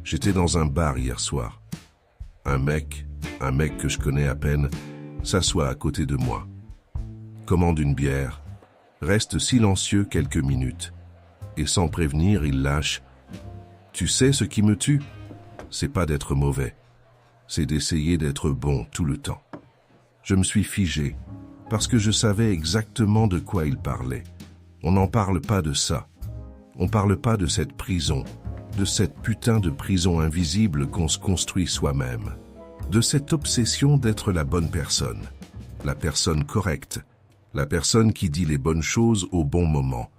J'étais dans un bar hier soir. Un mec que je connais à peine, s'assoit à côté de moi. Commande une bière, reste silencieux quelques minutes. Et sans prévenir, il lâche « Tu sais ce qui me tue? C'est pas d'être mauvais, c'est d'essayer d'être bon tout le temps. » Je me suis figé, parce que je savais exactement de quoi il parlait. On n'en parle pas de ça. On parle pas de cette prison, de cette putain de prison invisible qu'on se construit soi-même. De cette obsession d'être la bonne personne, la personne correcte, la personne qui dit les bonnes choses au bon moment.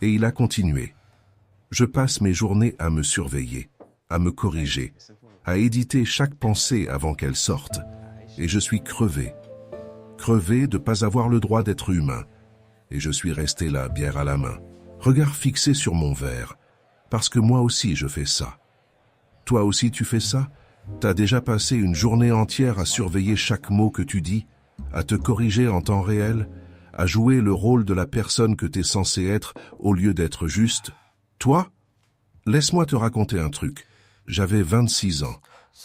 Et il a continué. Je passe mes journées à me surveiller, à me corriger, à éditer chaque pensée avant qu'elle sorte. Et je suis crevé. Crevé de pas avoir le droit d'être humain. Et je suis resté là, bière à la main, regard fixé sur mon verre, parce que moi aussi je fais ça. Toi aussi tu fais ça? T'as déjà passé une journée entière à surveiller chaque mot que tu dis, à te corriger en temps réel, à jouer le rôle de la personne que t'es censé être au lieu d'être juste? Toi? Laisse-moi te raconter un truc. J'avais 26 ans.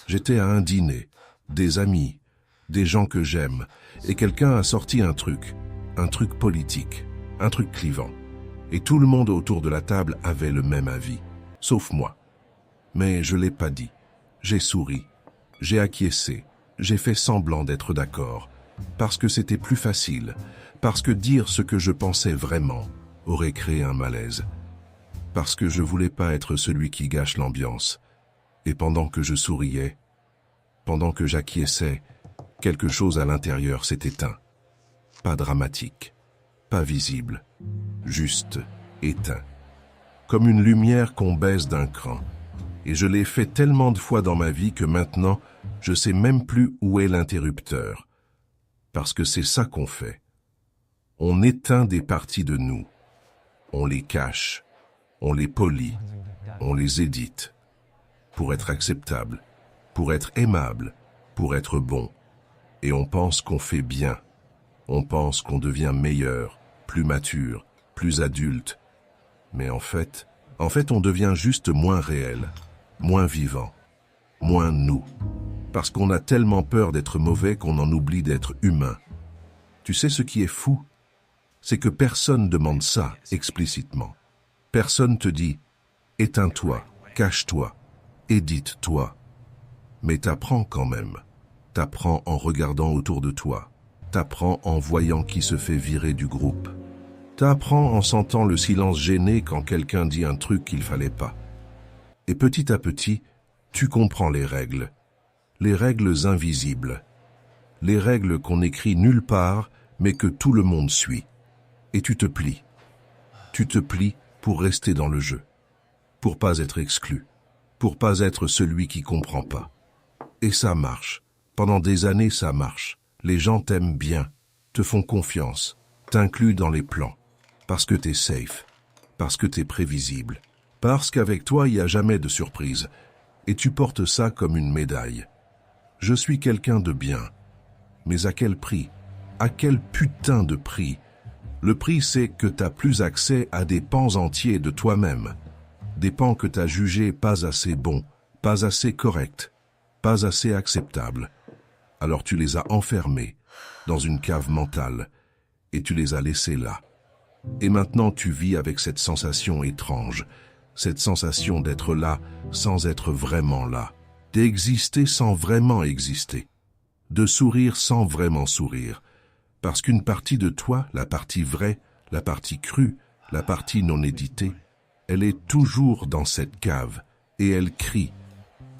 J'étais à un dîner, des amis, des gens que j'aime, et quelqu'un a sorti un truc politique, un truc clivant. Et tout le monde autour de la table avait le même avis, sauf moi. Mais je l'ai pas dit. J'ai souri, j'ai acquiescé, j'ai fait semblant d'être d'accord, parce que c'était plus facile, parce que dire ce que je pensais vraiment aurait créé un malaise, parce que je voulais pas être celui qui gâche l'ambiance. Et pendant que je souriais, pendant que j'acquiesçais, quelque chose à l'intérieur s'est éteint. Pas dramatique, pas visible, juste éteint. Comme une lumière qu'on baisse d'un cran. Et je l'ai fait tellement de fois dans ma vie que maintenant, je sais même plus où est l'interrupteur. Parce que c'est ça qu'on fait. On éteint des parties de nous. On les cache, on les polit, on les édite. Pour être acceptable, pour être aimable, pour être bon. Et on pense qu'on fait bien. On pense qu'on devient meilleur, plus mature, plus adulte. Mais en fait, on devient juste moins réel, moins vivant, moins nous. Parce qu'on a tellement peur d'être mauvais qu'on en oublie d'être humain. Tu sais ce qui est fou? C'est que personne ne demande ça explicitement. Personne te dit « éteins-toi, cache-toi, édite-toi ». Mais t'apprends quand même. T'apprends en regardant autour de toi. T'apprends en voyant qui se fait virer du groupe. T'apprends en sentant le silence gêné quand quelqu'un dit un truc qu'il fallait pas. Et petit à petit, tu comprends les règles invisibles, les règles qu'on écrit nulle part, mais que tout le monde suit. Et tu te plies. Tu te plies pour rester dans le jeu, pour pas être exclu, pour pas être celui qui comprend pas. Et ça marche. Pendant des années, ça marche. Les gens t'aiment bien, te font confiance, t'incluent dans les plans. Parce que t'es safe, parce que t'es prévisible, parce qu'avec toi, il n'y a jamais de surprise. Et tu portes ça comme une médaille. Je suis quelqu'un de bien. Mais à quel prix? À quel putain de prix? Le prix, c'est que t'as plus accès à des pans entiers de toi-même. Des pans que t'as jugés pas assez bons, pas assez corrects, pas assez acceptables. Alors tu les as enfermés dans une cave mentale et tu les as laissés là. Et maintenant tu vis avec cette sensation étrange, cette sensation d'être là sans être vraiment là, d'exister sans vraiment exister, de sourire sans vraiment sourire, parce qu'une partie de toi, la partie vraie, la partie crue, la partie non éditée, elle est toujours dans cette cave et elle crie,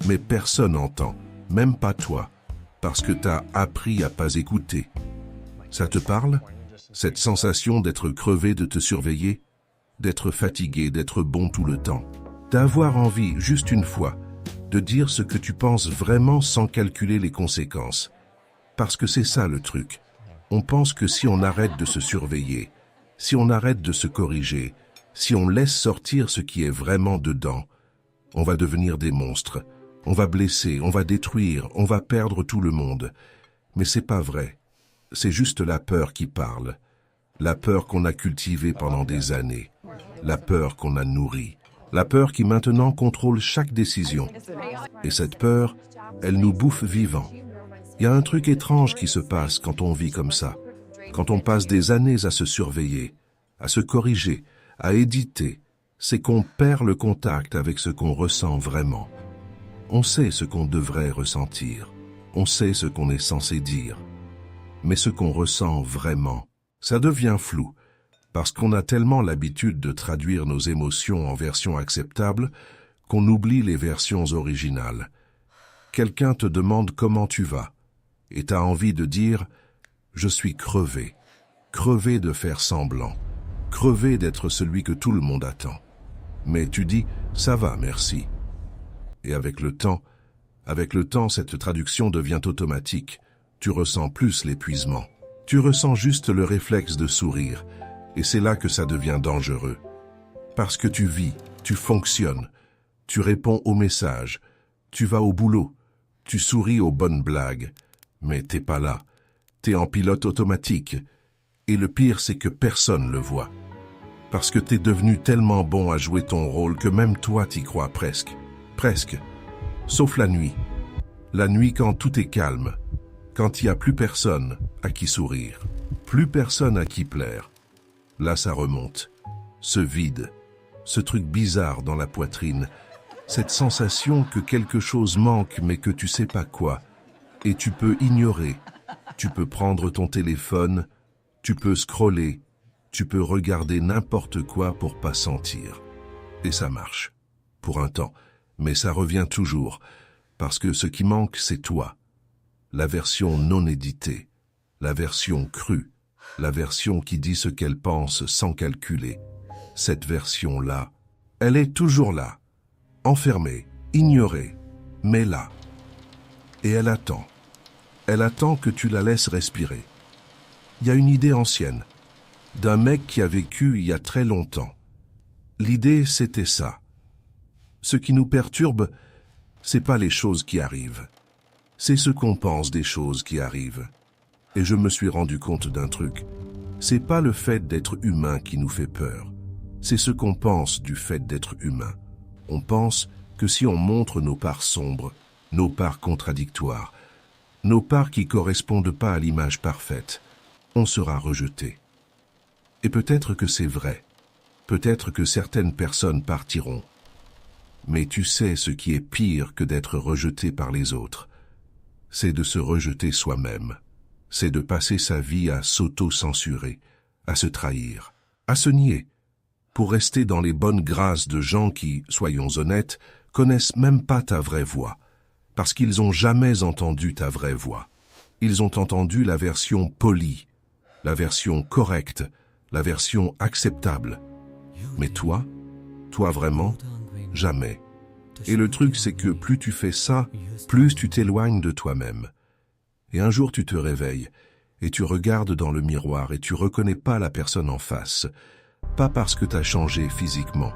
mais personne n'entend, même pas toi, parce que t'as appris à pas écouter. Ça te parle? Cette sensation d'être crevé, de te surveiller, d'être fatigué, d'être bon tout le temps, d'avoir envie, juste une fois, de dire ce que tu penses vraiment sans calculer les conséquences. Parce que c'est ça le truc. On pense que si on arrête de se surveiller, si on arrête de se corriger, si on laisse sortir ce qui est vraiment dedans, on va devenir des monstres, on va blesser, on va détruire, on va perdre tout le monde. Mais c'est pas vrai. C'est juste la peur qui parle, la peur qu'on a cultivée pendant des années, la peur qu'on a nourrie, La peur qui maintenant contrôle chaque décision. Et cette peur, elle nous bouffe vivants. Il y a un truc étrange qui se passe quand on vit comme ça. Quand on passe des années à se surveiller, à se corriger, à éditer, c'est qu'on perd le contact avec ce qu'on ressent vraiment. On sait ce qu'on devrait ressentir. On sait ce qu'on est censé dire. Mais ce qu'on ressent vraiment, ça devient flou, parce qu'on a tellement l'habitude de traduire nos émotions en versions acceptables qu'on oublie les versions originales. Quelqu'un te demande comment tu vas, et t'as envie de dire « je suis crevé », crevé de faire semblant, crevé d'être celui que tout le monde attend. Mais tu dis « ça va, merci ». Et avec le temps, cette traduction devient automatique. Tu ressens plus l'épuisement. Tu ressens juste le réflexe de sourire. Et c'est là que ça devient dangereux. Parce que tu vis, tu fonctionnes, tu réponds aux messages, tu vas au boulot, tu souris aux bonnes blagues. Mais t'es pas là. T'es en pilote automatique. Et le pire, c'est que personne le voit. Parce que t'es devenu tellement bon à jouer ton rôle que même toi t'y crois presque. Presque. Sauf la nuit. La nuit quand tout est calme. Quand il n'y a plus personne à qui sourire. Plus personne à qui plaire. Là ça remonte. Ce vide. Ce truc bizarre dans la poitrine. Cette sensation que quelque chose manque mais que tu sais pas quoi. Et tu peux ignorer. Tu peux prendre ton téléphone. Tu peux scroller. Tu peux regarder n'importe quoi pour pas sentir. Et ça marche. Pour un temps. Mais ça revient toujours. Parce que ce qui manque, c'est toi. La version non éditée. La version crue. La version qui dit ce qu'elle pense sans calculer. Cette version-là, elle est toujours là. Enfermée, ignorée, mais là. Et elle attend. Elle attend que tu la laisses respirer. Il y a une idée ancienne. D'un mec qui a vécu il y a très longtemps. L'idée, c'était ça. Ce qui nous perturbe, c'est pas les choses qui arrivent. C'est ce qu'on pense des choses qui arrivent. Et je me suis rendu compte d'un truc. C'est pas le fait d'être humain qui nous fait peur. C'est ce qu'on pense du fait d'être humain. On pense que si on montre nos parts sombres, nos parts contradictoires, nos parts qui correspondent pas à l'image parfaite, on sera rejeté. Et peut-être que c'est vrai. Peut-être que certaines personnes partiront. Mais tu sais ce qui est pire que d'être rejeté par les autres. C'est de se rejeter soi-même. C'est de passer sa vie à s'auto-censurer, à se trahir, à se nier, pour rester dans les bonnes grâces de gens qui, soyons honnêtes, connaissent même pas ta vraie voix, parce qu'ils ont jamais entendu ta vraie voix. Ils ont entendu la version polie, la version correcte, la version acceptable. Mais toi vraiment, jamais. Et le truc, c'est que plus tu fais ça, plus tu t'éloignes de toi-même. Et un jour, tu te réveilles, et tu regardes dans le miroir, et tu reconnais pas la personne en face. Pas parce que t'as changé physiquement,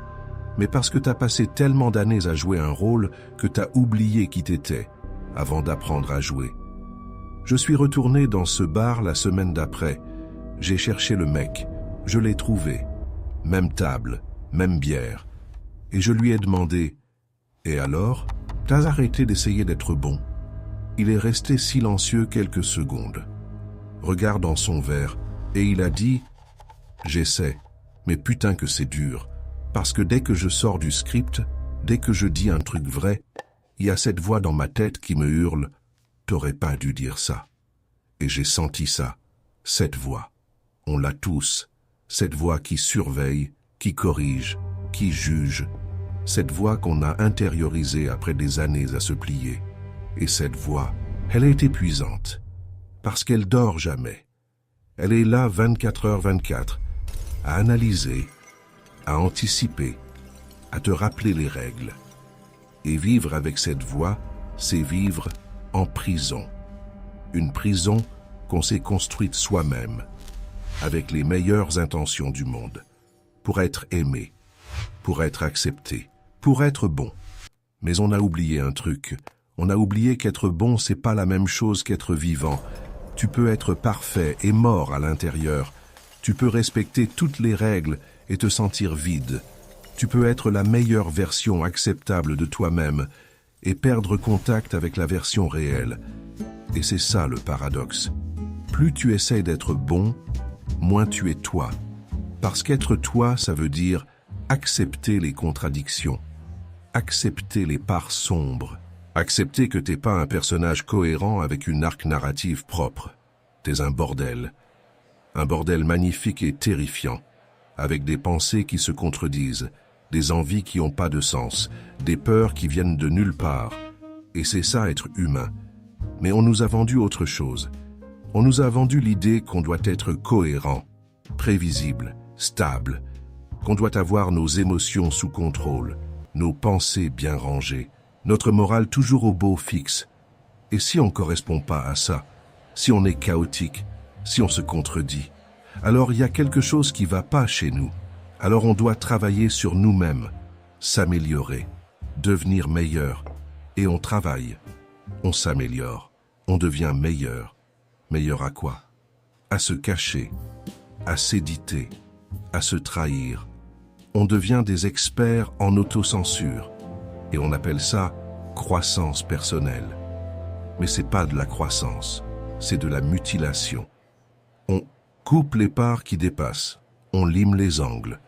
mais parce que t'as passé tellement d'années à jouer un rôle que t'as oublié qui t'étais, avant d'apprendre à jouer. Je suis retourné dans ce bar la semaine d'après. J'ai cherché le mec. Je l'ai trouvé. Même table, même bière. Et je lui ai demandé « Et alors, t'as arrêté d'essayer d'être bon ?» Il est resté silencieux quelques secondes. Regarde dans son verre, et il a dit « J'essaie, mais putain que c'est dur, parce que dès que je sors du script, dès que je dis un truc vrai, il y a cette voix dans ma tête qui me hurle « T'aurais pas dû dire ça. » Et j'ai senti ça, cette voix. On l'a tous, cette voix qui surveille, qui corrige, qui juge, cette voix qu'on a intériorisée après des années à se plier. Et cette voix, elle est épuisante, parce qu'elle dort jamais. Elle est là 24h/24, à analyser, à anticiper, à te rappeler les règles. Et vivre avec cette voix, c'est vivre en prison. Une prison qu'on s'est construite soi-même, avec les meilleures intentions du monde, pour être aimé, pour être accepté, pour être bon. Mais on a oublié un truc. On a oublié qu'être bon, c'est pas la même chose qu'être vivant. Tu peux être parfait et mort à l'intérieur. Tu peux respecter toutes les règles et te sentir vide. Tu peux être la meilleure version acceptable de toi-même et perdre contact avec la version réelle. Et c'est ça le paradoxe. Plus tu essaies d'être bon, moins tu es toi. Parce qu'être toi, ça veut dire accepter les contradictions, accepter les parts sombres, accepter que t'es pas un personnage cohérent avec une arc narrative propre. T'es un bordel magnifique et terrifiant, avec des pensées qui se contredisent, des envies qui n'ont pas de sens, des peurs qui viennent de nulle part. Et c'est ça être humain. Mais on nous a vendu autre chose. On nous a vendu l'idée qu'on doit être cohérent, prévisible, stable, qu'on doit avoir nos émotions sous contrôle, nos pensées bien rangées, notre morale toujours au beau fixe. Et si on ne correspond pas à ça, si on est chaotique, si on se contredit, alors il y a quelque chose qui ne va pas chez nous. Alors on doit travailler sur nous-mêmes, s'améliorer, devenir meilleur. Et on travaille, on s'améliore, on devient meilleur. Meilleur à quoi? À se cacher, à s'éditer, à se trahir. On devient des experts en autocensure. Et on appelle ça croissance personnelle. Mais c'est pas de la croissance, c'est de la mutilation. On coupe les parts qui dépassent, on lime les angles.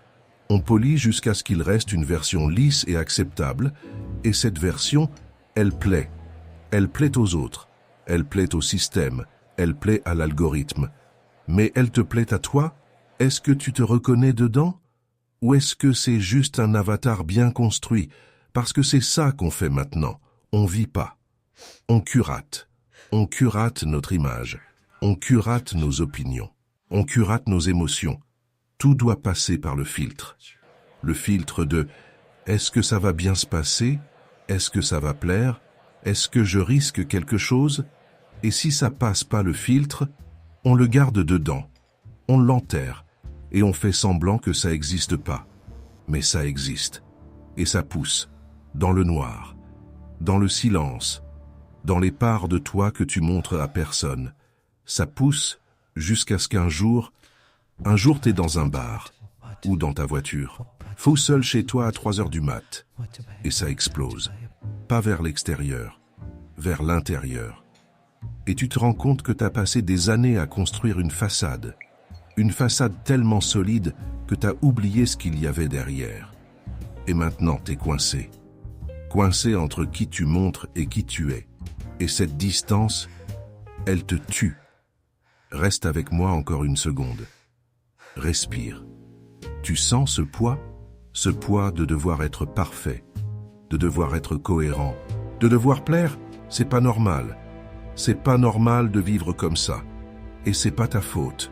On polit jusqu'à ce qu'il reste une version lisse et acceptable, et cette version, elle plaît. Elle plaît aux autres, elle plaît au système, elle plaît à l'algorithme. Mais elle te plaît à toi? Est-ce que tu te reconnais dedans? Ou est-ce que c'est juste un avatar bien construit? Parce que c'est ça qu'on fait maintenant. On vit pas. On curate. On curate notre image. On curate nos opinions. On curate nos émotions. Tout doit passer par le filtre. Le filtre de « est-ce que ça va bien se passer? Est-ce que ça va plaire? Est-ce que je risque quelque chose ?» Et si ça passe pas le filtre, on le garde dedans. On l'enterre. Et on fait semblant que ça n'existe pas. Mais ça existe. Et ça pousse. Dans le noir. Dans le silence. Dans les parts de toi que tu montres à personne. Ça pousse jusqu'à ce qu'un jour t'es dans un bar. Ou dans ta voiture. Fou seul chez toi à 3 heures du mat. Et ça explose. Pas vers l'extérieur. Vers l'intérieur. Et tu te rends compte que t'as passé des années à construire une façade. Une façade tellement solide que t'as oublié ce qu'il y avait derrière. Et maintenant t'es coincé. Coincé entre qui tu montres et qui tu es. Et cette distance, elle te tue. Reste avec moi encore une seconde. Respire. Tu sens ce poids? Ce poids de devoir être parfait, de devoir être cohérent, de devoir plaire? C'est pas normal. C'est pas normal de vivre comme ça. Et c'est pas ta faute.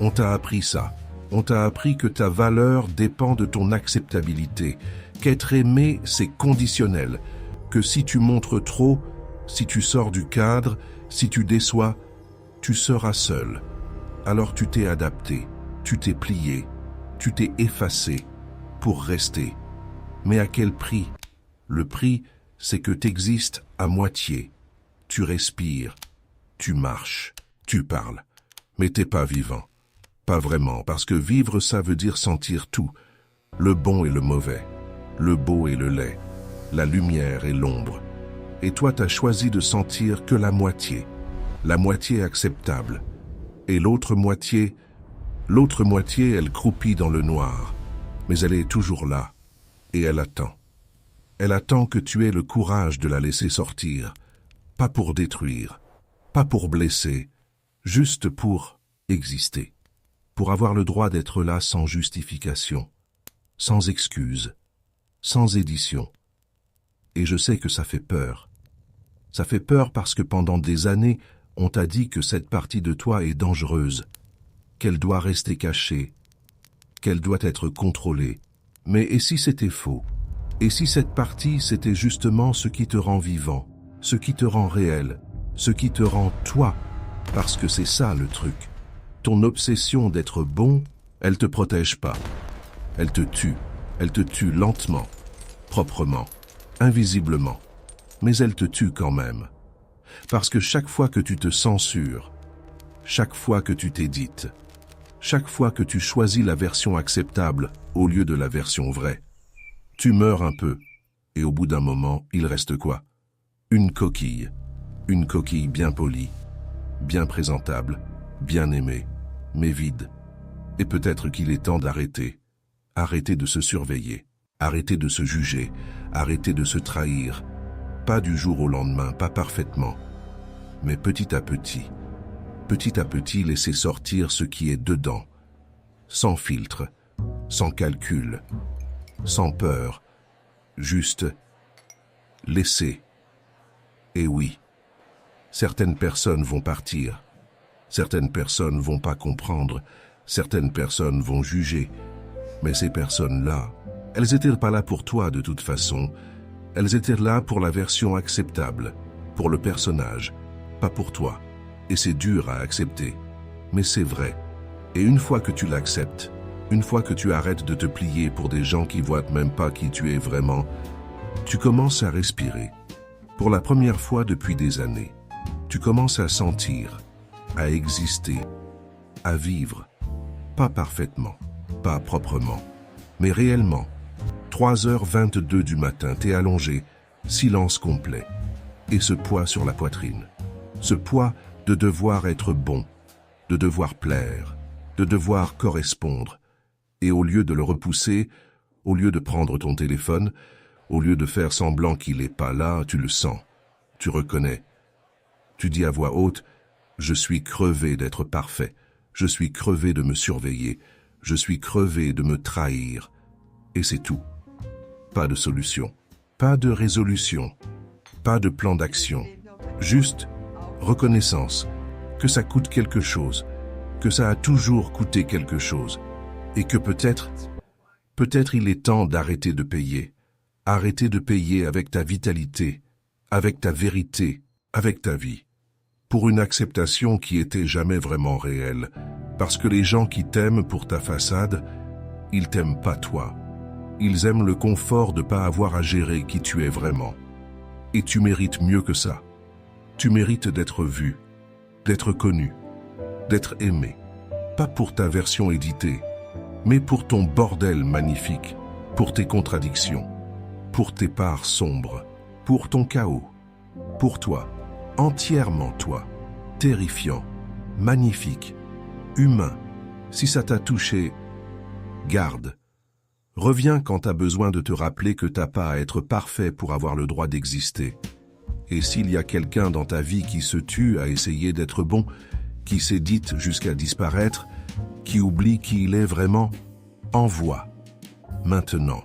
On t'a appris ça. On t'a appris que ta valeur dépend de ton acceptabilité, qu'être aimé, c'est conditionnel, que si tu montres trop, si tu sors du cadre, si tu déçois, tu seras seul. Alors tu t'es adapté, tu t'es plié, tu t'es effacé pour rester. Mais à quel prix? Le prix, c'est que t'existes à moitié. Tu respires, tu marches, tu parles, mais t'es pas vivant. Pas vraiment, parce que vivre, ça veut dire sentir tout. Le bon et le mauvais, le beau et le laid, la lumière et l'ombre. Et toi, t'as choisi de sentir que la moitié acceptable. Et l'autre moitié, elle croupit dans le noir. Mais elle est toujours là, et elle attend. Elle attend que tu aies le courage de la laisser sortir. Pas pour détruire, pas pour blesser, juste pour exister. Pour avoir le droit d'être là sans justification, sans excuse, sans édition. Et je sais que ça fait peur. Ça fait peur parce que pendant des années, on t'a dit que cette partie de toi est dangereuse, qu'elle doit rester cachée, qu'elle doit être contrôlée. Mais et si c'était faux? Et si cette partie, c'était justement ce qui te rend vivant, ce qui te rend réel, ce qui te rend toi? Parce que c'est ça le truc. Ton obsession d'être bon, elle te protège pas. Elle te tue lentement, proprement, invisiblement. Mais elle te tue quand même. Parce que chaque fois que tu te censures, chaque fois que tu t'édites, chaque fois que tu choisis la version acceptable au lieu de la version vraie, Tu meurs un peu, et au bout d'un moment, il reste quoi? Une coquille bien polie, bien présentable, bien aimée, mais vide. Et peut-être qu'il est temps d'arrêter. Arrêter de se surveiller, arrêter de se juger, arrêter de se trahir. Pas du jour au lendemain, pas parfaitement, mais petit à petit laisser sortir ce qui est dedans, sans filtre, sans calcul, sans peur, juste laisser. Et oui, certaines personnes vont partir, certaines personnes vont pas comprendre, certaines personnes vont juger, mais ces personnes-là, elles étaient pas là pour toi de toute façon, elles étaient là pour la version acceptable, pour le personnage, pas pour toi. Et c'est dur à accepter, mais c'est vrai. Et une fois que tu l'acceptes, une fois que tu arrêtes de te plier pour des gens qui voient même pas qui tu es vraiment, tu commences à respirer. Pour la première fois depuis des années, tu commences à sentir, à exister, à vivre. Pas parfaitement, pas proprement, mais réellement. 3h22 du matin, t'es allongé, silence complet. Et ce poids sur la poitrine, ce poids de devoir être bon, de devoir plaire, de devoir correspondre. Et au lieu de le repousser, au lieu de prendre ton téléphone, au lieu de faire semblant qu'il n'est pas là, tu le sens, tu reconnais. Tu dis à voix haute, « Je suis crevé d'être parfait, je suis crevé de me surveiller, je suis crevé de me trahir. » Et c'est tout. Pas de solution, pas de résolution, pas de plan d'action, juste reconnaissance, que ça coûte quelque chose, que ça a toujours coûté quelque chose, et que peut-être il est temps d'arrêter de payer. Arrêter de payer avec ta vitalité, avec ta vérité, avec ta vie. Pour une acceptation qui était jamais vraiment réelle, parce que les gens qui t'aiment pour ta façade, ils t'aiment pas toi. Ils aiment le confort de pas avoir à gérer qui tu es vraiment. Et tu mérites mieux que ça. Tu mérites d'être vu, d'être connu, d'être aimé. Pas pour ta version éditée, mais pour ton bordel magnifique, pour tes contradictions, pour tes parts sombres, pour ton chaos, pour toi, entièrement toi, terrifiant, magnifique, humain. Si ça t'a touché, garde. Reviens quand t'as besoin de te rappeler que t'as pas à être parfait pour avoir le droit d'exister. Et s'il y a quelqu'un dans ta vie qui se tue à essayer d'être bon, qui s'édite jusqu'à disparaître, qui oublie qui il est vraiment, envoie. Maintenant.